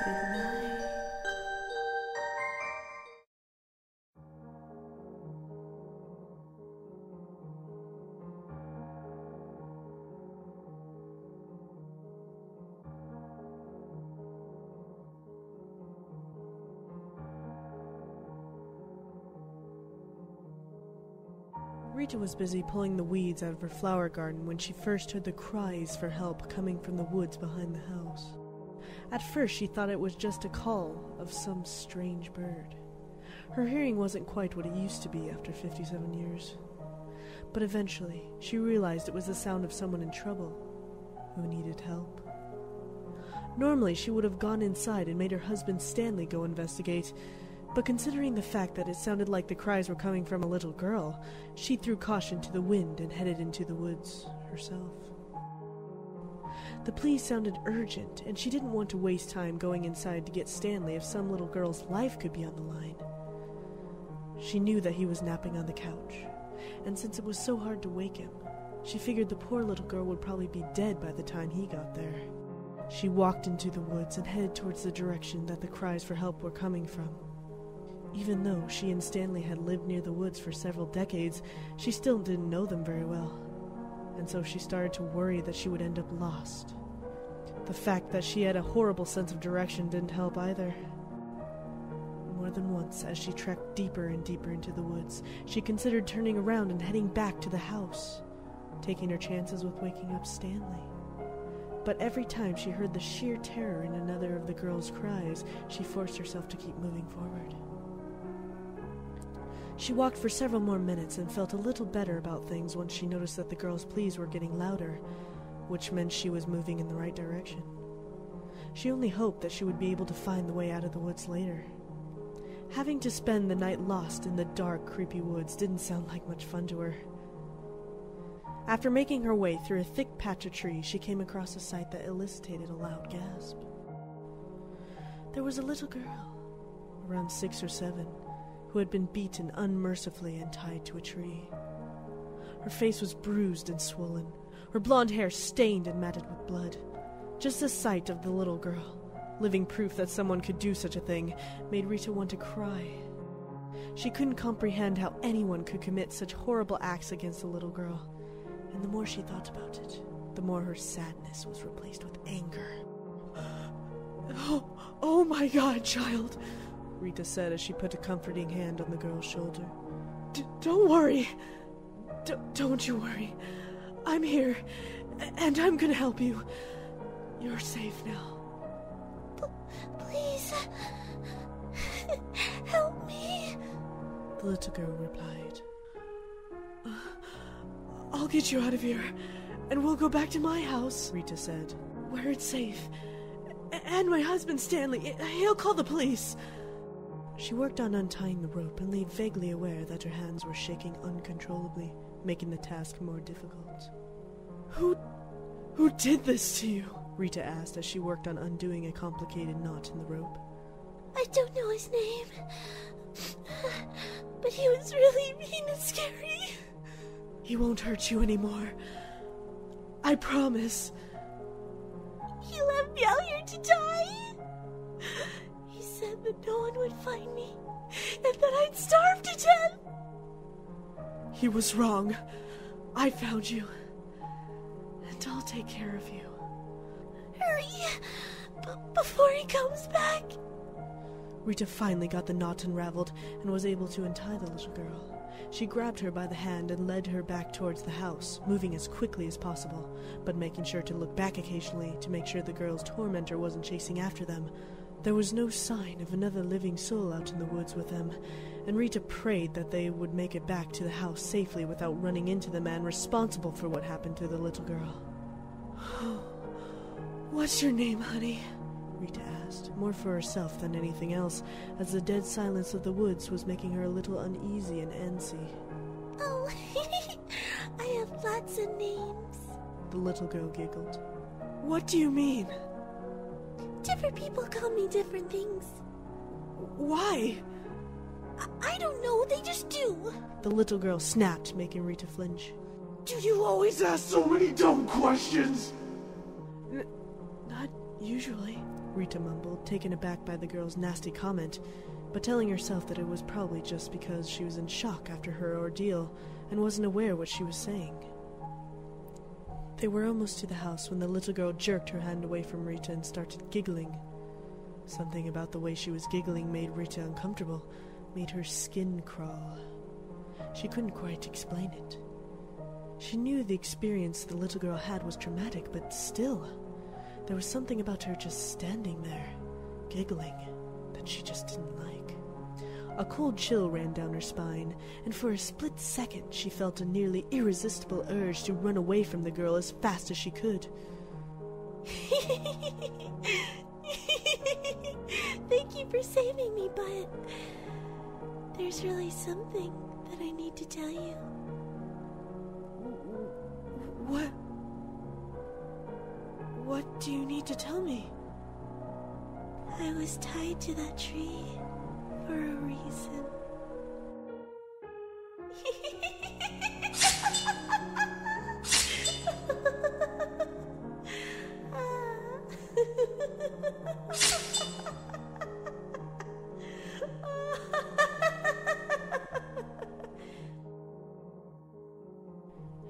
Good night. Rita was busy pulling the weeds out of her flower garden when she first heard the cries for help coming from the woods behind the house. At first she thought it was just a call of some strange bird. Her hearing wasn't quite what it used to be after 57 years. But eventually she realized it was the sound of someone in trouble who needed help. Normally she would have gone inside and made her husband Stanley go investigate, but considering the fact that it sounded like the cries were coming from a little girl, she threw caution to the wind and headed into the woods herself. The plea sounded urgent, and she didn't want to waste time going inside to get Stanley if some little girl's life could be on the line. She knew that he was napping on the couch, and since it was so hard to wake him, she figured the poor little girl would probably be dead by the time he got there. She walked into the woods and headed towards the direction that the cries for help were coming from. Even though she and Stanley had lived near the woods for several decades, she still didn't know them very well, and so she started to worry that she would end up lost. The fact that she had a horrible sense of direction didn't help either. More than once, as she trekked deeper and deeper into the woods, she considered turning around and heading back to the house, taking her chances with waking up Stanley. But every time she heard the sheer terror in another of the girl's cries, she forced herself to keep moving forward. She walked for several more minutes and felt a little better about things once she noticed that the girl's pleas were getting louder, which meant she was moving in the right direction. She only hoped that she would be able to find the way out of the woods later. Having to spend the night lost in the dark, creepy woods didn't sound like much fun to her. After making her way through a thick patch of trees, she came across a sight that elicited a loud gasp. There was a little girl, around 6 or 7, who had been beaten unmercifully and tied to a tree. Her face was bruised and swollen, her blonde hair stained and matted with blood. Just the sight of the little girl, living proof that someone could do such a thing, made Rita want to cry. She couldn't comprehend how anyone could commit such horrible acts against a little girl, and the more she thought about it, the more her sadness was replaced with anger. Oh my God, child," Rita said as she put a comforting hand on the girl's shoulder. Don't worry. Don't you worry. I'm here, and I'm gonna help you. You're safe now. Please, help me, the little girl replied. I'll get you out of here, and we'll go back to my house, Rita said, where it's safe. And my husband, Stanley, he'll call the police. She worked on untying the rope and lay vaguely aware that her hands were shaking uncontrollably, making the task more difficult. Who did this to you? Rita asked as she worked on undoing a complicated knot in the rope. I don't know his name, but he was really mean and scary. He won't hurt you anymore. I promise. He left me out here to die. He said that no one would find me, and that I'd starve to death. He was wrong. I found you, and I'll take care of you. Hurry, before he comes back. Rita finally got the knot unraveled and was able to untie the little girl. She grabbed her by the hand and led her back towards the house, moving as quickly as possible, but making sure to look back occasionally to make sure the girl's tormentor wasn't chasing after them. There was no sign of another living soul out in the woods with them, and Rita prayed that they would make it back to the house safely without running into the man responsible for what happened to the little girl. What's your name, honey? Rita asked, more for herself than anything else, as the dead silence of the woods was making her a little uneasy and antsy. Oh, I have lots of names, the little girl giggled. What do you mean? Different people call me different things. Why? I don't know, they just do. The little girl snapped, making Rita flinch. Do you always ask so many dumb questions? Not usually, Rita mumbled, taken aback by the girl's nasty comment, but telling herself that it was probably just because she was in shock after her ordeal and wasn't aware what she was saying. They were almost to the house when the little girl jerked her hand away from Rita and started giggling. Something about the way she was giggling made Rita uncomfortable, made her skin crawl. She couldn't quite explain it. She knew the experience the little girl had was traumatic, but still, there was something about her just standing there, giggling, that she just didn't like. A cold chill ran down her spine, and for a split second she felt a nearly irresistible urge to run away from the girl as fast as she could. Thank you for saving me, but there's really something that I need to tell you. What do you need to tell me? I was tied to that tree for a reason.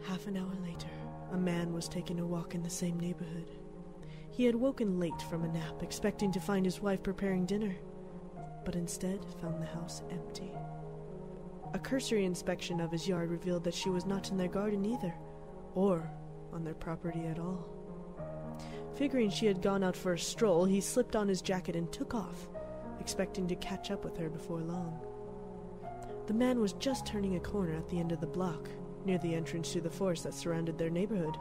Half an hour later, a man was taking a walk in the same neighborhood. He had woken late from a nap, expecting to find his wife preparing dinner, but instead found the house empty. A cursory inspection of his yard revealed that she was not in their garden either, or on their property at all. Figuring she had gone out for a stroll, he slipped on his jacket and took off, expecting to catch up with her before long. The man was just turning a corner at the end of the block, near the entrance to the forest that surrounded their neighborhood,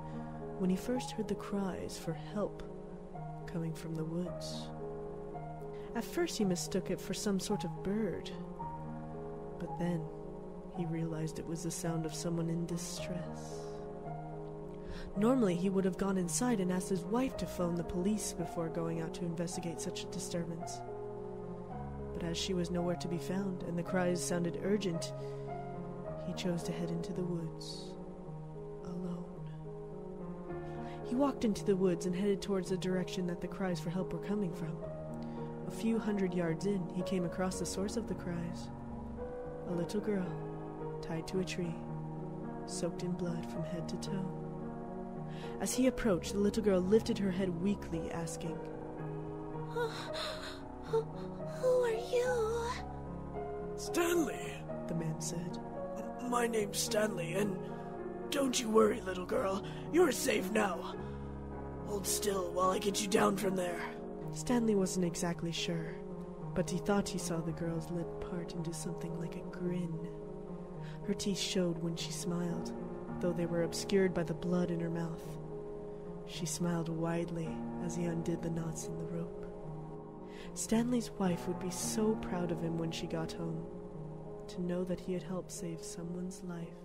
when he first heard the cries for help coming from the woods. At first he mistook it for some sort of bird, but then he realized it was the sound of someone in distress. Normally he would have gone inside and asked his wife to phone the police before going out to investigate such a disturbance. But as she was nowhere to be found and the cries sounded urgent, he chose to head into the woods, alone. He walked into the woods and headed towards the direction that the cries for help were coming from. A few hundred yards in, he came across the source of the cries. A little girl, tied to a tree, soaked in blood from head to toe. As he approached, the little girl lifted her head weakly, asking, Who are you? Stanley, the man said. My name's Stanley, and don't you worry, little girl. You're safe now. Hold still while I get you down from there. Stanley wasn't exactly sure, but he thought he saw the girl's lip part into something like a grin. Her teeth showed when she smiled, though they were obscured by the blood in her mouth. She smiled widely as he undid the knots in the rope. Stanley's wife would be so proud of him when she got home, to know that he had helped save someone's life.